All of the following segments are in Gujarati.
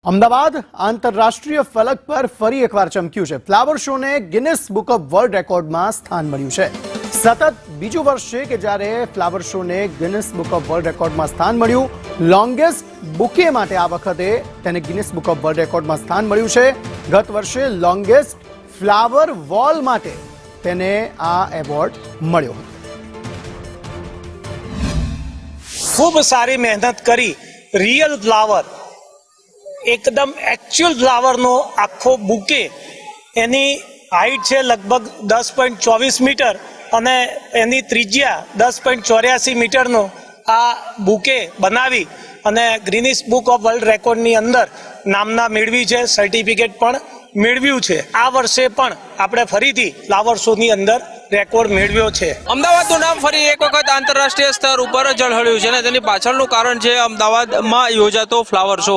અમદાવાદ આંતરરાષ્ટ્રીય ફલક પર ફરી એકવાર ચમક્યું છે। ફ્લાવર શોને ગિનિસ બુક ઓફ વર્લ્ડ રેકોર્ડમાં સ્થાન મળ્યું છે। સતત બીજું વર્ષ છે કે જ્યારે ફ્લાવર શોને ગિનિસ બુક ઓફ વર્લ્ડ રેકોર્ડમાં સ્થાન મળ્યું। લોંગેસ્ટ બુકે માટે આ વખતે તેને ગિનિસ બુક ઓફ વર્લ્ડ રેકોર્ડમાં સ્થાન મળ્યું છે। ગત વર્ષે લોંગેસ્ટ ફ્લાવર વોલ માટે તેને આ એવોર્ડ મળ્યો હતો। खूब सारी मेहनत करी रियल फ्लावर एकदम एक्चुअल फ्लावर नो आखो बुके एनी हाइट है लगभग 10.24 मीटर अने एनी त्रिज्या 10.84 मीटर नो आ बुके बनावी अने Guinness book of world record नी अंदर नामना मेळवी छे, सर्टिफिकेट पण मेळव्युं छे। आ वर्षे पण आपणे फरीथी फ्लावर शो नी अंदर रेकॉर्ड मेळव्यो छे। अमदावादનું નામ ફરી એક વખત આંતરરાષ્ટ્રીય સ્તર ઉપર ઝળહળ્યું છે અને તેની પાછળનું કારણ છે અમદાવાદમાં યોજાતો ફ્લાવર શો।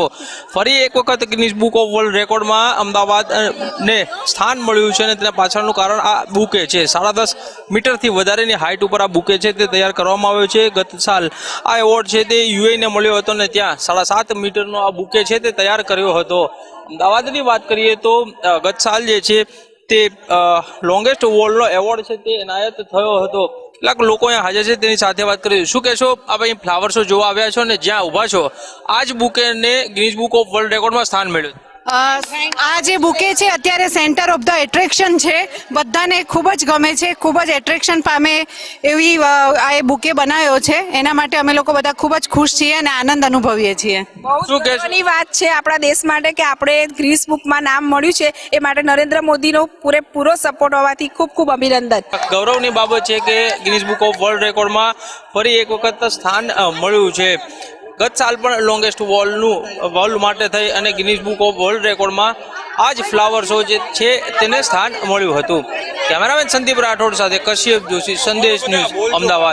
ફરી એક વખત ગિનિસ બુક ઓફ વર્લ્ડ રેકોર્ડમાં અમદાવાદને સ્થાન મળ્યું છે અને તેના પાછળનું કારણ આ બુકે છે। 10.5 મીટરથી વધારેની હાઇટ ઉપર આ બુકે છે તે તૈયાર કરવામાં આવ્યો છે। ગત સાલ આ એવોર્ડ છે તે યુએને મળ્યો હતો અને ત્યાં 7.5 મીટરનો આ બુકે છે તે તૈયાર કર્યો હતો। અમદાવાદની વાત કરીએ તો ગત સાલ જે છે તે લોંગેસ્ટ વોલનો એવોર્ડ છે તે એનાયત થયો હતો। કેટલાક લોકો અહીંયા હાજર છે તેની સાથે વાત કરીશું। શું કહેશો, આપણે અહીં ફ્લાવર શો જોવા આવ્યા છો ને જ્યાં ઊભા છો આ જ બુકેને ગિનિસ બુક ઓફ વર્લ્ડ રેકોર્ડમાં સ્થાન મળ્યું? આ જે બુકે છે અત્યારે સેન્ટર ઓફ ધ એટ્રેક્શન છે, બધાને ખૂબ જ ગમે છે, ખૂબ જ એટ્રેક્શન પામે એવી આ એ બુકે બનાવ્યો છે। એના માટે અમે લોકો બધા ખૂબ જ ખુશ છીએ અને આનંદ અનુભવીએ છીએ। બહુ ગર્વની વાત છે આપણા દેશ માટે કે આપણે ગિનિસ બુકમાં નામ મળ્યું છે, એ માટે નરેન્દ્ર મોદીનો પૂરેપૂરો સપોર્ટ હોવાથી ખૂબ ખૂબ અભિનંદન। ગૌરવની બાબત છે કે ગિનિસ બુક ઓફ વર્લ્ડ રેકોર્ડમાં ફરી એક વખત સ્થાન મળ્યું છે। ગત સાલ પણ લોંગેસ્ટ વોલ માટે થઈ અને ગિનિસ બુક ઓફ વર્લ્ડ રેકોર્ડમાં આ જ ફ્લાવર શો જે છે તેને સ્થાન મળ્યું હતું। કેમેરામેન સંદીપ રાઠોડ સાથે કશ્યપ જોશી, સંદેશ ન્યૂઝ, અમદાવાદ।